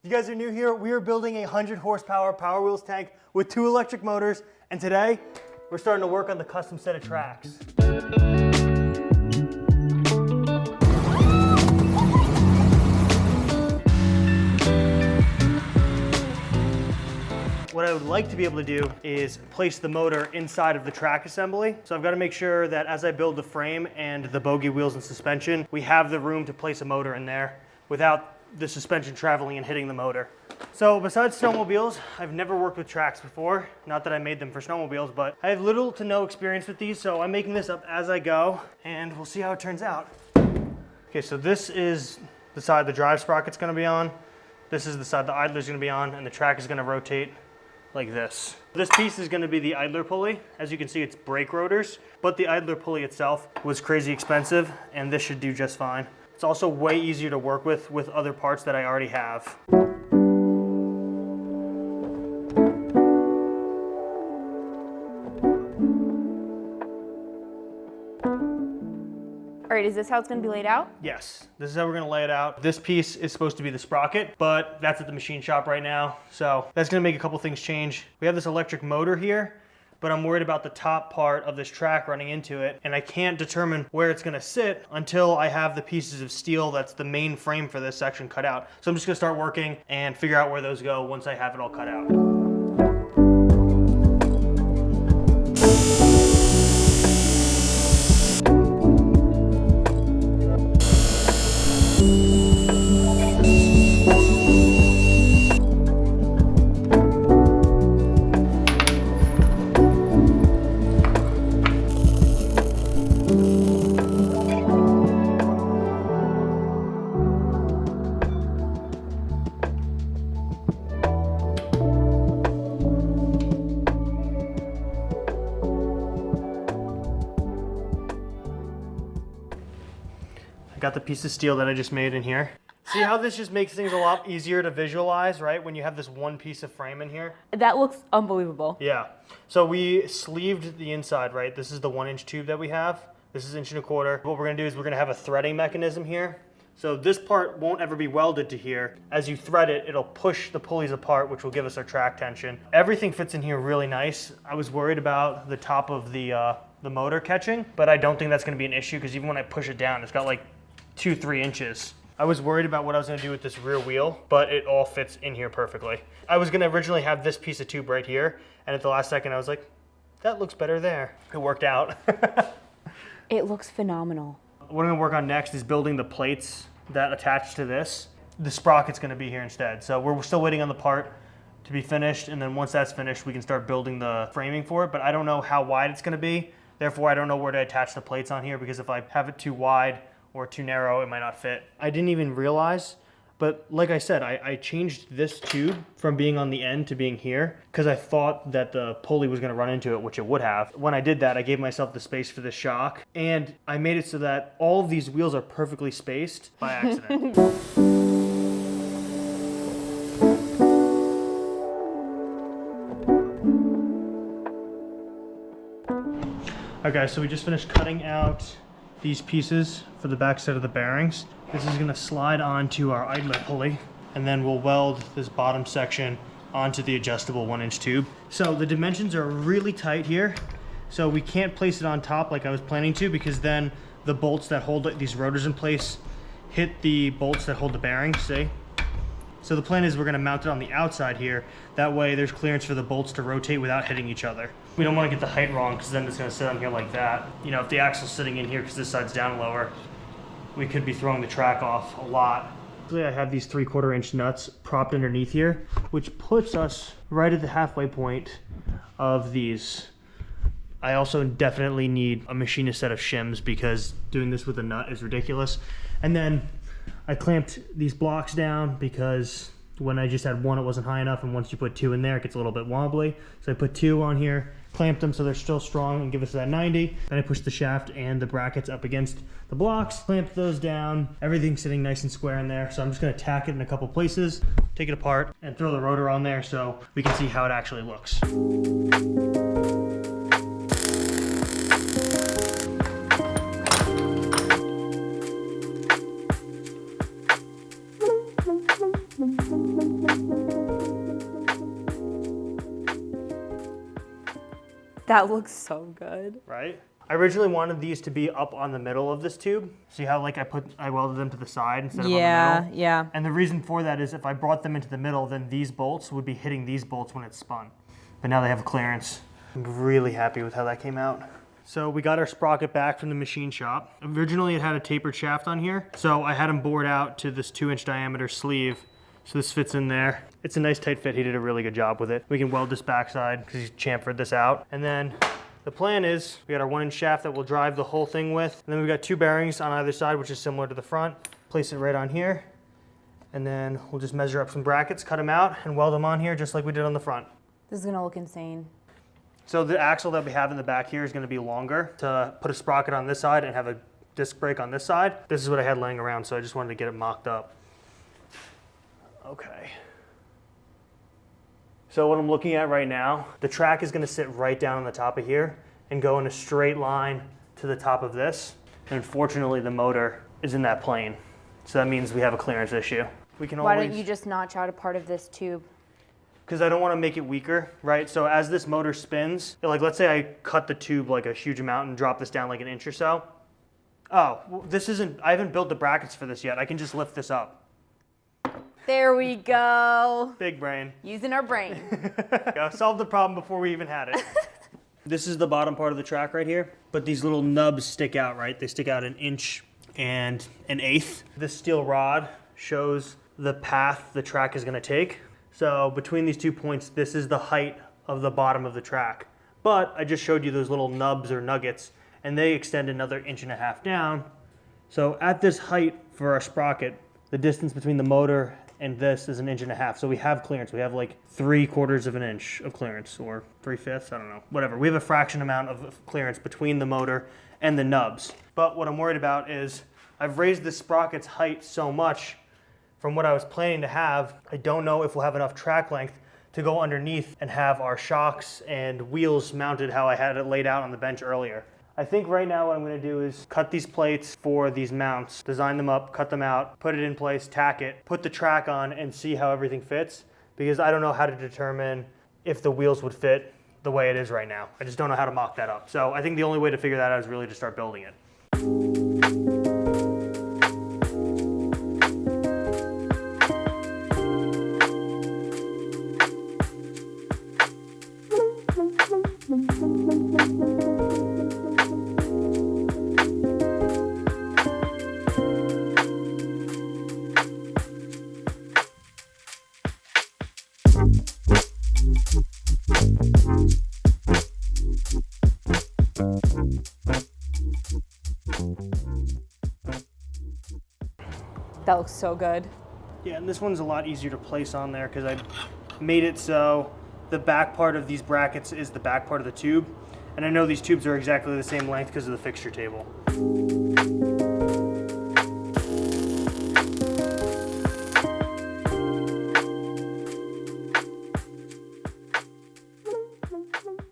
If you guys are new here, we are building a 100 horsepower Power Wheels tank with 2 electric motors, and today we're starting to work on the custom set of tracks. What I would like to be able to do is place the motor inside of the track assembly. So I've got to make sure that as I build the frame and the bogie wheels and suspension, we have the room to place a motor in there without the suspension traveling and hitting the motor. So besides snowmobiles, I've never worked with tracks before. Not that I made them for snowmobiles, but I have little to no experience with these, so I'm making this up as I go, and we'll see how it turns out. Okay, so this is the side the drive sprocket's gonna be on. This is the side the idler's gonna be on, and the track is gonna rotate like this. This piece is gonna be the idler pulley. As you can see, it's brake rotors, but the idler pulley itself was crazy expensive, and this should do just fine. It's also way easier to work with other parts that I already have. All right, is this how it's gonna be laid out? Yes, this is how we're gonna lay it out. This piece is supposed to be the sprocket, but that's at the machine shop right now. So that's gonna make a couple things change. We have this electric motor here, but I'm worried about the top part of this track running into it, and I can't determine where it's gonna sit until I have the pieces of steel that's the main frame for this section cut out. So I'm just gonna start working and figure out where those go once I have it all cut out. Got the piece of steel that I just made in here. See how this just makes things a lot easier to visualize, right? When you have this one piece of frame in here. That looks unbelievable. Yeah. So we sleeved the inside, right? This is the 1-inch tube that we have. This is 1.25 inches. What we're gonna do is we're gonna have a threading mechanism here. So this part won't ever be welded to here. As you thread it, it'll push the pulleys apart, which will give us our track tension. Everything fits in here really nice. I was worried about the top of the motor catching, but I don't think that's gonna be an issue because even when I push it down, it's got like 2-3 inches. I was worried about what I was gonna do with this rear wheel, but it all fits in here perfectly. I was gonna originally have this piece of tube right here, and at the last second I was like, that looks better there. It worked out. It looks phenomenal. What I'm gonna work on next is building the plates that attach to this. The sprocket's gonna be here instead. So we're still waiting on the part to be finished, and then once that's finished, we can start building the framing for it, but I don't know how wide it's gonna be. Therefore, I don't know where to attach the plates on here, because if I have it too wide or too narrow, it might not fit. I didn't even realize, but like I said, I changed this tube from being on the end to being here because I thought that the pulley was gonna run into it, which it would have. When I did that, I gave myself the space for the shock, and I made it so that all of these wheels are perfectly spaced by accident. Okay, so we just finished cutting out these pieces for the back set of the bearings. This is gonna slide onto our idler pulley, and then we'll weld this bottom section onto the adjustable 1-inch tube. So the dimensions are really tight here, so we can't place it on top like I was planning to, because then the bolts that hold these rotors in place hit the bolts that hold the bearings, see? So the plan is we're gonna mount it on the outside here. That way there's clearance for the bolts to rotate without hitting each other. We don't wanna get the height wrong because then it's gonna sit on here like that. You know, if the axle's sitting in here because this side's down lower, we could be throwing the track off a lot. Actually, I have these 3/4 inch nuts propped underneath here, which puts us right at the halfway point of these. I also definitely need a machinist set of shims because doing this with a nut is ridiculous. And then I clamped these blocks down because when I just had one, it wasn't high enough, and once you put 2 in there, it gets a little bit wobbly. So I put 2 on here, clamped them so they're still strong and give us that 90. Then I pushed the shaft and the brackets up against the blocks, clamped those down. Everything's sitting nice and square in there. So I'm just gonna tack it in a couple places, take it apart, and throw the rotor on there so we can see how it actually looks. That looks so good. Right? I originally wanted these to be up on the middle of this tube. See how like I welded them to the side instead of on the middle? Yeah. And the reason for that is if I brought them into the middle, then these bolts would be hitting these bolts when it's spun. But now they have a clearance. I'm really happy with how that came out. So we got our sprocket back from the machine shop. Originally it had a tapered shaft on here, so I had them bored out to this 2-inch diameter sleeve. So this fits in there. It's a nice tight fit. He did a really good job with it. We can weld this backside because he's chamfered this out. And then the plan is we got our 1-inch shaft that we'll drive the whole thing with. And then we've got 2 bearings on either side, which is similar to the front. Place it right on here. And then we'll just measure up some brackets, cut them out, and weld them on here just like we did on the front. This is gonna look insane. So the axle that we have in the back here is going to be longer to put a sprocket on this side and have a disc brake on this side. This is what I had laying around, so I just wanted to get it mocked up. Okay. So what I'm looking at right now, the track is going to sit right down on the top of here and go in a straight line to the top of this. And unfortunately, the motor is in that plane. So that means we have a clearance issue. We can Why don't you just notch out a part of this tube? Because I don't want to make it weaker, right? So as this motor spins, like let's say I cut the tube like a huge amount and drop this down like an inch or so. Oh, well, I haven't built the brackets for this yet. I can just lift this up. There we go. Big brain. Using our brain. Gotta solve the problem before we even had it. This is the bottom part of the track right here, but these little nubs stick out, right? They stick out 1 inch and 1/8. This steel rod shows the path the track is gonna take. So between these 2 points, this is the height of the bottom of the track. But I just showed you those little nubs or nuggets, and they extend another 1.5 inches down. So at this height for our sprocket, the distance between the motor and this is 1.5 inches. So we have clearance. We have like 3/4 of an inch of clearance, or 3/5, I don't know, whatever. We have a fraction amount of clearance between the motor and the nubs. But what I'm worried about is I've raised the sprocket's height so much from what I was planning to have. I don't know if we'll have enough track length to go underneath and have our shocks and wheels mounted how I had it laid out on the bench earlier. I think right now what I'm going to do is cut these plates for these mounts, design them up, cut them out, put it in place, tack it, put the track on, and see how everything fits, because I don't know how to determine if the wheels would fit the way it is right now. I just don't know how to mock that up. So I think the only way to figure that out is really to start building it. That looks so good. Yeah, and this one's a lot easier to place on there because I made it so the back part of these brackets is the back part of the tube. And I know these tubes are exactly the same length because of the fixture table.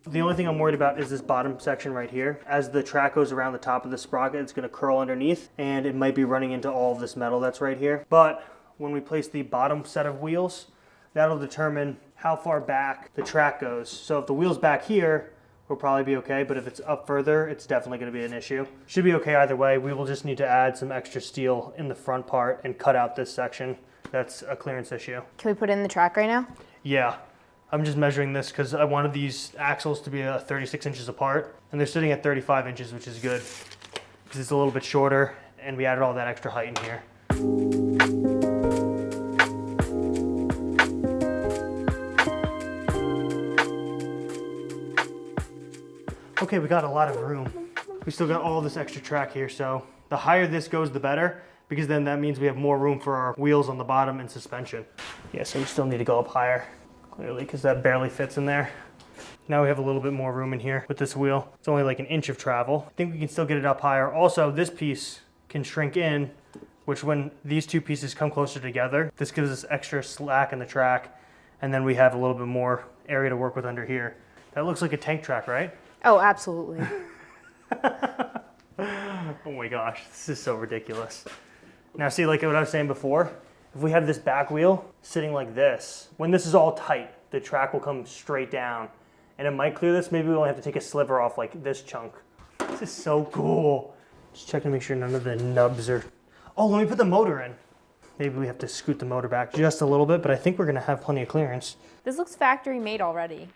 The only thing I'm worried about is this bottom section right here. As the track goes around the top of the sprocket, it's going to curl underneath, and it might be running into all of this metal that's right here. But when we place the bottom set of wheels, that'll determine how far back the track goes. So if the wheel's back here, we'll probably be okay, but if it's up further, it's definitely going to be an issue. Should be okay either way. We will just need to add some extra steel in the front part and cut out this section. That's a clearance issue. Can we put it in the track right now? Yeah. I'm just measuring this because I wanted these axles to be 36 inches apart, and they're sitting at 35 inches, which is good because it's a little bit shorter, and we added all that extra height in here. Okay, we got a lot of room. We still got all this extra track here, so the higher this goes, the better, because then that means we have more room for our wheels on the bottom and suspension. Yeah, so we still need to go up higher. Clearly, because that barely fits in there. Now we have a little bit more room in here with this wheel. It's only like 1 inch of travel. I think we can still get it up higher. Also, this piece can shrink in, which when these two pieces come closer together, this gives us extra slack in the track, and then we have a little bit more area to work with under here. That looks like a tank track, right? Oh, absolutely. Oh my gosh, this is so ridiculous. Now see, like what I was saying before, If we have this back wheel sitting like this, when this is all tight, the track will come straight down and it might clear this. Maybe we only have to take a sliver off like this chunk. This is so cool. Just check to make sure none of the nubs are, oh, let me put the motor in. Maybe we have to scoot the motor back just a little bit, but I think we're gonna have plenty of clearance. This looks factory made already.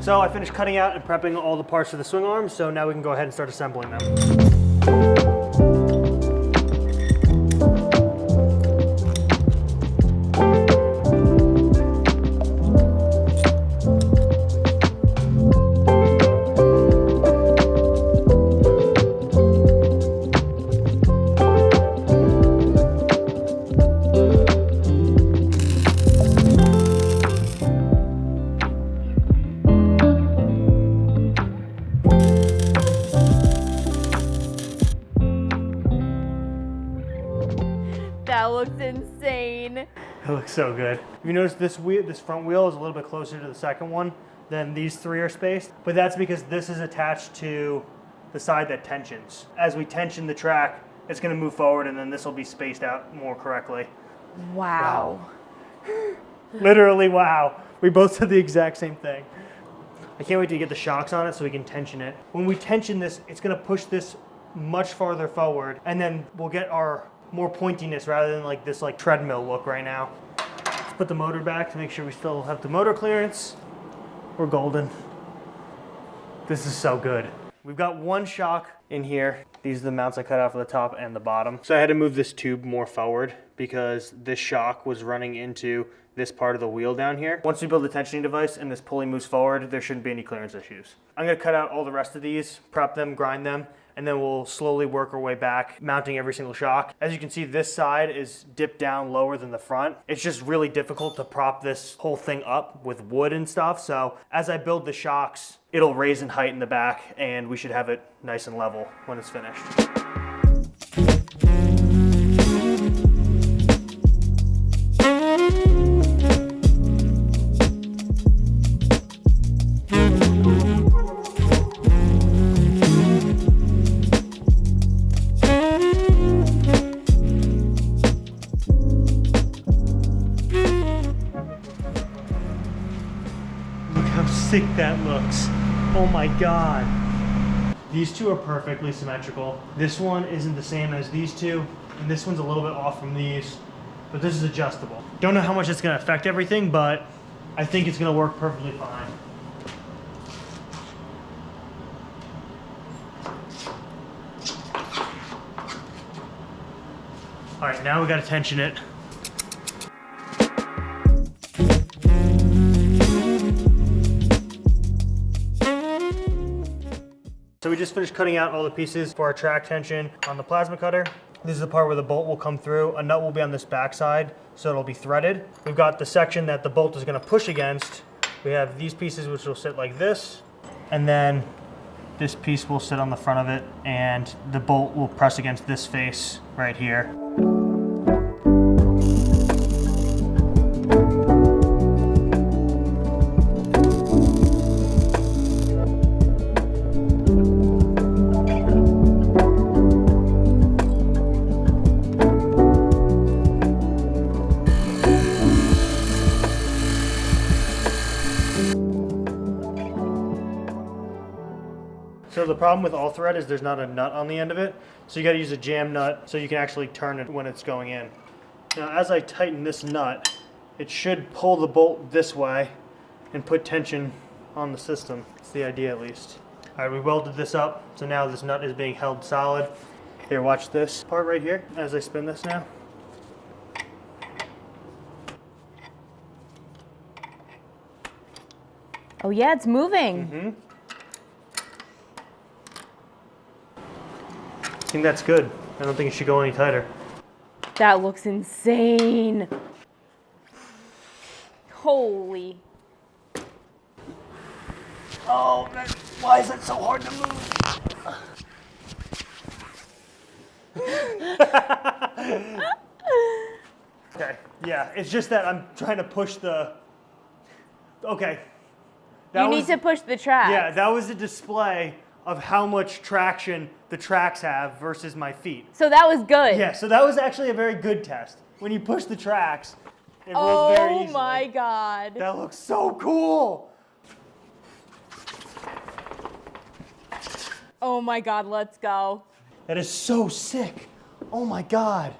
So I finished cutting out and prepping all the parts for the swing arms, so now we can go ahead and start assembling them. That looks insane. It looks so good. You notice this front wheel is a little bit closer to the second one than these three are spaced, but that's because this is attached to the side that tensions. As we tension the track, it's gonna move forward and then this will be spaced out more correctly. Wow. Literally, wow. We both said the exact same thing. I can't wait to get the shocks on it so we can tension it. When we tension this, it's gonna push this much farther forward and then we'll get our more pointiness rather than like this like treadmill look right now. Let's put the motor back to make sure we still have the motor clearance. We're golden. This is so good. We've got one shock in here. These are the mounts I cut out for the top and the bottom. So I had to move this tube more forward because this shock was running into this part of the wheel down here. Once we build the tensioning device and this pulley moves forward, there shouldn't be any clearance issues. I'm gonna cut out all the rest of these, prep them, grind them, and then we'll slowly work our way back, mounting every single shock. As you can see, this side is dipped down lower than the front. It's just really difficult to prop this whole thing up with wood and stuff. So as I build the shocks, it'll raise in height in the back and we should have it nice and level when it's finished. Sick that looks. Oh my god. These two are perfectly symmetrical. This one isn't the same as these two, and this one's a little bit off from these, but this is adjustable. Don't know how much it's gonna affect everything, but I think it's gonna work perfectly fine. All right, now we gotta tension it. So we just finished cutting out all the pieces for our track tension on the plasma cutter. This is the part where the bolt will come through. A nut will be on this back side, so it'll be threaded. We've got the section that the bolt is gonna push against. We have these pieces which will sit like this, and then this piece will sit on the front of it, and the bolt will press against this face right here. So the problem with all thread is there's not a nut on the end of it. So you gotta use a jam nut so you can actually turn it when it's going in. Now as I tighten this nut, it should pull the bolt this way and put tension on the system. It's the idea at least. All right, we welded this up. So now this nut is being held solid. Here, watch this part right here as I spin this now. Oh yeah, it's moving. Mm-hmm. I think that's good. I don't think it should go any tighter. That looks insane. Holy. Oh, man, why is that so hard to move? Okay, yeah, it's just that I'm trying to push the, okay. You need to push the track. Yeah, that was a display of how much traction the tracks have versus my feet. So that was good. Yeah, so that was actually a very good test. When you push the tracks, it rolls very easily. Oh my God. That looks so cool. Oh my God, let's go. That is so sick. Oh my God.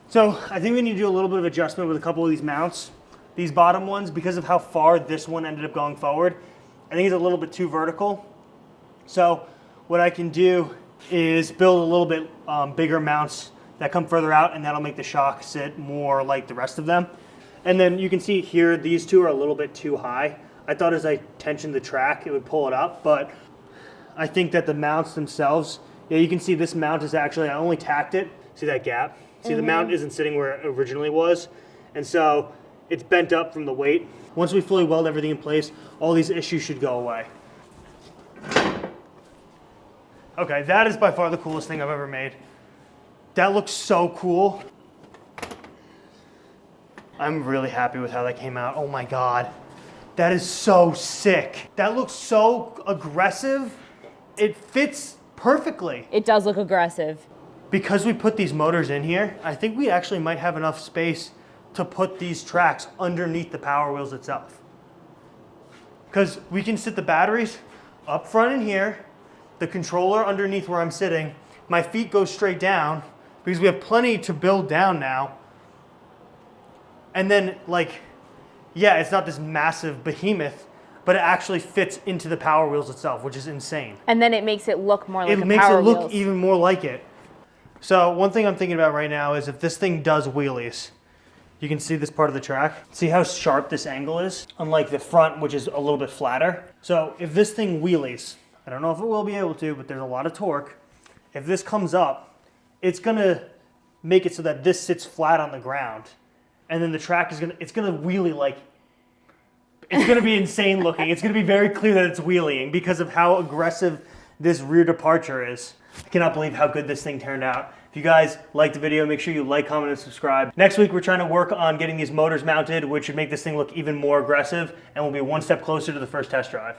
So I think we need to do a little bit of adjustment with a couple of these mounts. These bottom ones, because of how far this one ended up going forward, I think it's a little bit too vertical. So what I can do is build a little bit bigger mounts that come further out, and that'll make the shock sit more like the rest of them. And then you can see here, these two are a little bit too high. I thought as I tensioned the track, it would pull it up, but I think that the mounts themselves, yeah, you can see this mount is actually, I only tacked it. See that gap? See, the mount isn't sitting where it originally was. And so it's bent up from the weight. Once we fully weld everything in place, all these issues should go away. Okay, that is by far the coolest thing I've ever made. That looks so cool. I'm really happy with how that came out. Oh my God. That is so sick. That looks so aggressive. It fits perfectly. It does look aggressive. Because we put these motors in here, I think we actually might have enough space to put these tracks underneath the Power Wheels itself. Because we can sit the batteries up front in here, the controller underneath where I'm sitting, my feet go straight down, because we have plenty to build down now. And then, like, yeah, it's not this massive behemoth, but it actually fits into the Power Wheels itself, which is insane. And then it makes it look more like a Power Wheels. It makes it look Wheels. even more like it. So one thing I'm thinking about right now is if this thing does wheelies, you can see this part of the track. See how sharp this angle is? Unlike the front, which is a little bit flatter. So if this thing wheelies, I don't know if it will be able to, but there's a lot of torque. If this comes up, it's gonna make it so that this sits flat on the ground. And then the track is it's gonna wheelie like, it's gonna be insane looking. It's gonna be very clear that it's wheeling because of how aggressive this rear departure is. I cannot believe how good this thing turned out. If you guys liked the video, make sure you like, comment, and subscribe. Next week, we're trying to work on getting these motors mounted, which should make this thing look even more aggressive, and we'll be one step closer to the first test drive.